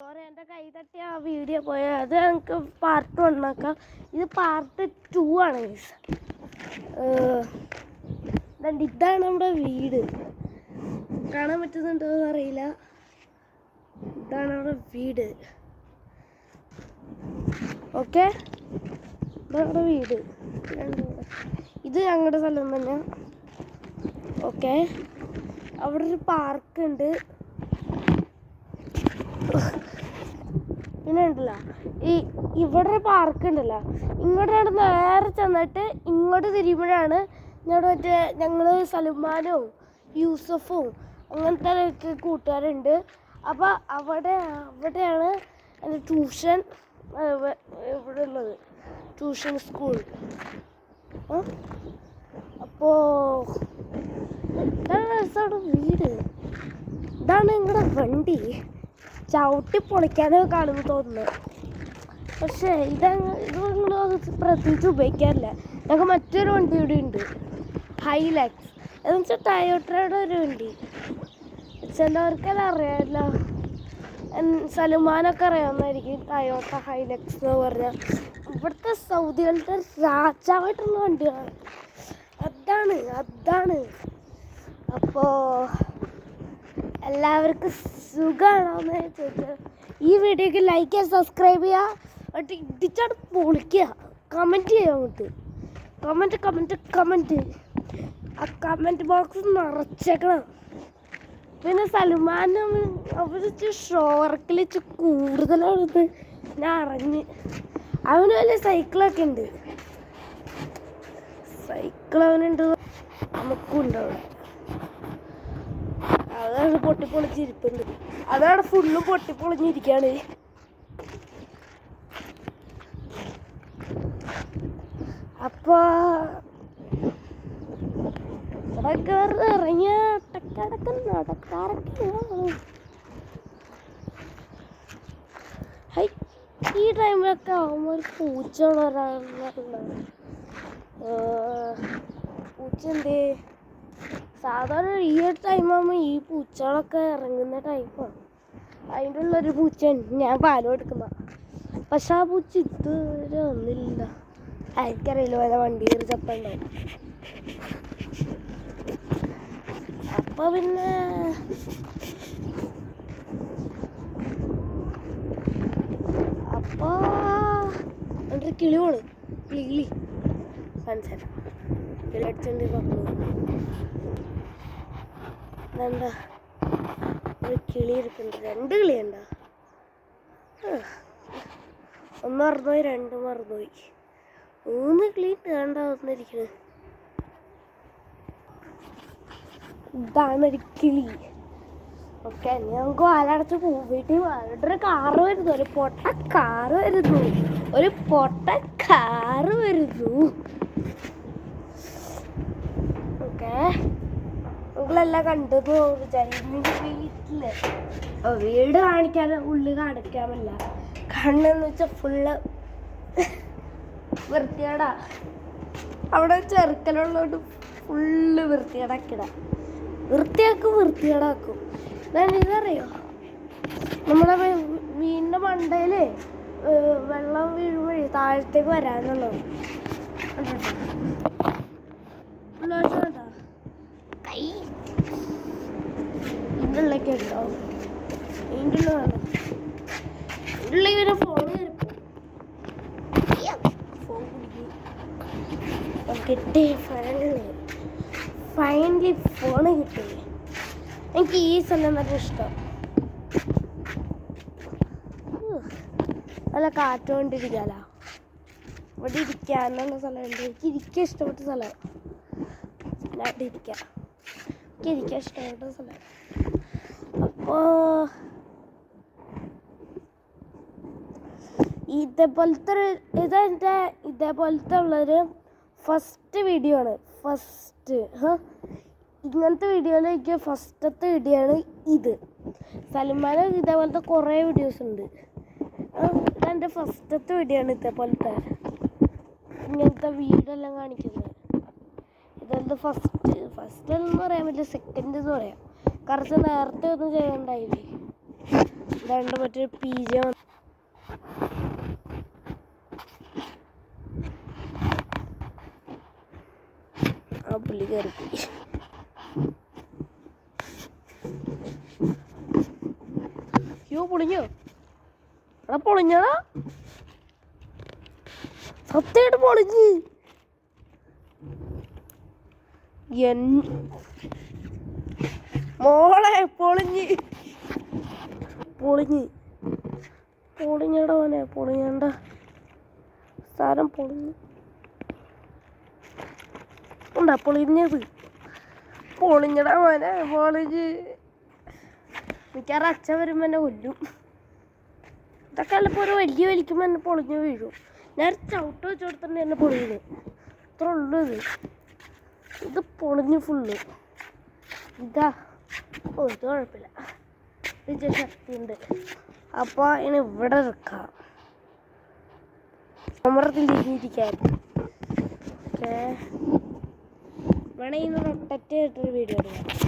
Sorry, എൻ്റെ കൈ തട്ടി ആ വീഡിയോ പോയത്. അത് ഞങ്ങൾക്ക് പാർട്ട് 1 ആക്കാം. ഇത് പാർട്ട് 2 ആണ്. ഇതാണ് നമ്മുടെ വീട്. കാണാൻ പറ്റുന്നുണ്ടോ എന്നറിയില്ല. ഇതാണ് നമ്മുടെ വീട്. ഓക്കെ, ഇതാണ് വീട്. ഇത് ഞങ്ങളുടെ സ്ഥലം തന്നെ. ഓക്കെ, അവിടെ ഒരു പാർക്കുണ്ട്. പിന്നെ ഉണ്ടല്ലോ ഇവിടെ ഒരു പാർക്ക് ഉണ്ടല്ലോ, ഇങ്ങോട്ടാണ് നേരെ ചെന്നിട്ട് ഇങ്ങോട്ട് തിരിയുമ്പോഴാണ് ഞങ്ങൾ സൽമാനും യൂസഫും അങ്ങനത്തെ കൂട്ടുകാരുണ്ട്. അപ്പോൾ അവിടെയാണ് എൻ്റെ ട്യൂഷൻ ഇവിടെ ഉള്ളത്, ട്യൂഷൻ സ്കൂൾ. അപ്പോൾ ഇതാണ് രസമാണ് വീട്. ഇതാണ് നിങ്ങളുടെ വണ്ടി. ചവിട്ടി പൊളിക്കാനോ കാണുമ്പോൾ തോന്നുന്നു. പക്ഷേ ഇത് നിങ്ങൾ പ്രത്യേകിച്ച് ഉപയോഗിക്കാറില്ല. ഞങ്ങൾക്ക് മറ്റൊരു വണ്ടി ഇവിടെ ഉണ്ട്, ഹൈലക്സ്. എന്ന് വെച്ചാൽ ടയോട്ടയുടെ ഒരു വണ്ടി. ചിലവർക്കെല്ലാം അറിയാമല്ലോ, സൽമാനൊക്കെ അറിയാവുന്നതായിരിക്കും ടയോട്ട ഹൈലക്സ് എന്ന് പറഞ്ഞാൽ. ഇവിടുത്തെ സൗദികളുടെ രാജാവായിട്ടുള്ള വണ്ടിയാണ്. അതാണ്. അപ്പോൾ എല്ലാവർക്കും സുഖമാണോന്ന് ചോദിച്ചാൽ ഈ വീഡിയോക്ക് ലൈക്ക് ചെയ്യുക, സബ്സ്ക്രൈബ് ചെയ്യുക, എന്നിട്ട് ഇടിച്ചാണ് പൊളിക്കുക. കമൻറ്റ് ചെയ്യുക. അങ്ങോട്ട് കമൻറ്റ് ആ കമൻറ്റ് ബോക്സ് നിറച്ചേക്കണം. പിന്നെ സൽമാനും അവർ ഷോർക്കിൽ കൂടുതലാണെന്ന് ഞാൻ അറിഞ്ഞ്. അവന് വലിയ സൈക്കിളൊക്കെ ഉണ്ട്. സൈക്കിൾ അവനുണ്ട്, നമുക്കും ഉണ്ട് അവിടെ. അതാണ് പൊട്ടിപ്പൊളിച്ചിരിപ്പുണ്ട്. അതാണ് ഫുള്ളും പൊട്ടിപ്പൊളിഞ്ഞിരിക്കുകയാണ്. അപ്പോൾ ഇവിടെയൊക്കെ വെറുതെ ഇറങ്ങിയ നടക്കാരൊക്കെ. ഈ ടൈമിലൊക്കെ ആകുമ്പോൾ ഒരു പൂച്ച ഒരാളുണ്ടാവും. പൂച്ച എന്തേ സാധാരണ ഈ ഒരു ടൈമാകുമ്പോൾ ഈ പൂച്ചകളൊക്കെ ഇറങ്ങുന്ന ടൈമാണ്. അതിൻ്റെ ഉള്ളൊരു പൂച്ച ഞാൻ പാലും എടുക്കുന്ന. പക്ഷെ ആ പൂച്ച ഇതുവരെ ഒന്നില്ല. എനിക്കറിയില്ല, വല്ല വണ്ടി കയറി ചപ്പുണ്ടാവും. അപ്പോൾ പിന്നെ എൻ്റെ കിളി പോണ്. കിളി കാണിച്ചാൽ കിളി അടിച്ചോണ്ട് പറഞ്ഞു. എന്താ ഒരു കിളി ഇരിപ്പുണ്ട്. 2 കിളിയുണ്ടോ? ഒന്ന് മറന്നുപോയി, 2 മറന്നുപോയി, 3 കിളി വേണ്ട വന്നിരിക്കുന്നത്. ഇതാണ് ഒരു കിളി. ഓക്കെ, ഞങ്ങൾക്ക് വാലടച്ച് വീട്ടിൽ ഒരു കാറ് വരുന്നു, ഒരു പൊട്ട കാറ് വരുന്നു. ഓക്കെ, നിങ്ങളെല്ലാം കണ്ടു വിചാരിക്കുന്നു. വീട്ടില് വീട് കാണിക്കാൻ ഉള്ളിൽ കാണിക്കാമല്ല. കണ്ണെന്ന് വെച്ചാൽ ഫുള്ള് വൃത്തികേടാ. അവിടെ ചെറുക്കലുള്ളതുകൊണ്ട് ഫുള്ള് വൃത്തികേടാക്കും. ഇതറിയോ, നമ്മുടെ വീടിൻ്റെ മണ്ടയിൽ വെള്ളം വീഴുമ്പോഴേ താഴത്തേക്ക് വരാനുള്ളത്. കൈ ഇതിൻ്റെ ഉള്ളൊക്കെ ഉണ്ടോ? ഇതിൻ്റെ ഉള്ളിൽ ഫോൺ കിട്ടി. ഫൈനലി ഫോണ് കിട്ടി. എനിക്ക് ഈ സ്ഥലം നല്ല ഇഷ്ടം. നല്ല കാറ്റുകൊണ്ടിരിക്കാലോ. ഇവിടെ ഇരിക്കാനുള്ള സ്ഥലമുണ്ട്. എനിക്ക് ഇഷ്ടപ്പെട്ട സ്ഥലം. ഞാനിവിടെ ഇരിക്കാൻ ഇഷ്ടപ്പെട്ട സ്ഥലം. അപ്പോൾ ഇതേപോലത്തെ ഉള്ളൊരു ഫസ്റ്റ് വീഡിയോ ആണ്. ഇങ്ങനത്തെ വീഡിയോയിൽ എനിക്ക് ഫസ്റ്റത്തെ വീഡിയോ ആണ് ഇത്. സൽമാൻ ഇതേപോലത്തെ കുറേ വീഡിയോസ് ഉണ്ട്. ഇതെൻ്റെ ഫസ്റ്റത്തെ വീഡിയോ ആണ് ഇതേപോലത്തെ ഇങ്ങനത്തെ വീടെല്ലാം കാണിക്കുന്നത്. ഇതെന്ത് ഫസ്റ്റ് എന്ന് പറയാൻ പറ്റില്ല, സെക്കൻഡ് എന്ന് പറയാം. കുറച്ച് നേരത്തെ ഒന്നും ചെയ്യണ്ടായില്ലേ. ഇതാണ്ട് മറ്റേ PJ ആ പുള്ളി കയറിപ്പോയി. അയ്യോ പൊളിഞ്ഞോ? എടാ പൊളിഞ്ഞടാ, സത്യമായിട്ട് പൊളിഞ്ഞ്. മോളെ പൊളിഞ്ഞ് പൊളിഞ്ഞ് പൊളിഞ്ഞടാ മോനെ, പൊളിഞ്ഞണ്ട സാധനം പൊളിഞ്ഞ് ഉണ്ടാ, പൊളിഞ്ഞത് പൊളിഞ്ഞടാ മോനെ, പൊളിഞ്ഞ്. മിക്കവാറും അച്ഛൻ വരുമ്പോൾ എന്നെ കൊല്ലും. ഇതൊക്കെ അല്ലപ്പോൾ ഒരു വലിയ വലിക്കുമ്പോൾ എന്നെ പൊളിഞ്ഞ് വീഴും. ഞാൻ ചവിട്ട് വെച്ച് കൊടുത്തിട്ടുണ്ട് എന്നെ പൊളിയുന്നത്. അത്ര ഉള്ളൂ ഇത് പൊളിഞ്ഞ് ഫുള്ള്. ഇതാ ഇത് കുഴപ്പമില്ല, ഇത് ശക്തിയുണ്ട്. അപ്പോൾ ഇനി ഇവിടെ വെക്കാം, അമർത്തിരിക്കാൻ. ഓക്കെ, വേണമെങ്കിൽ റൊട്ടറ്റ് ആയിട്ടൊരു വീഡിയോ എടുക്കാം.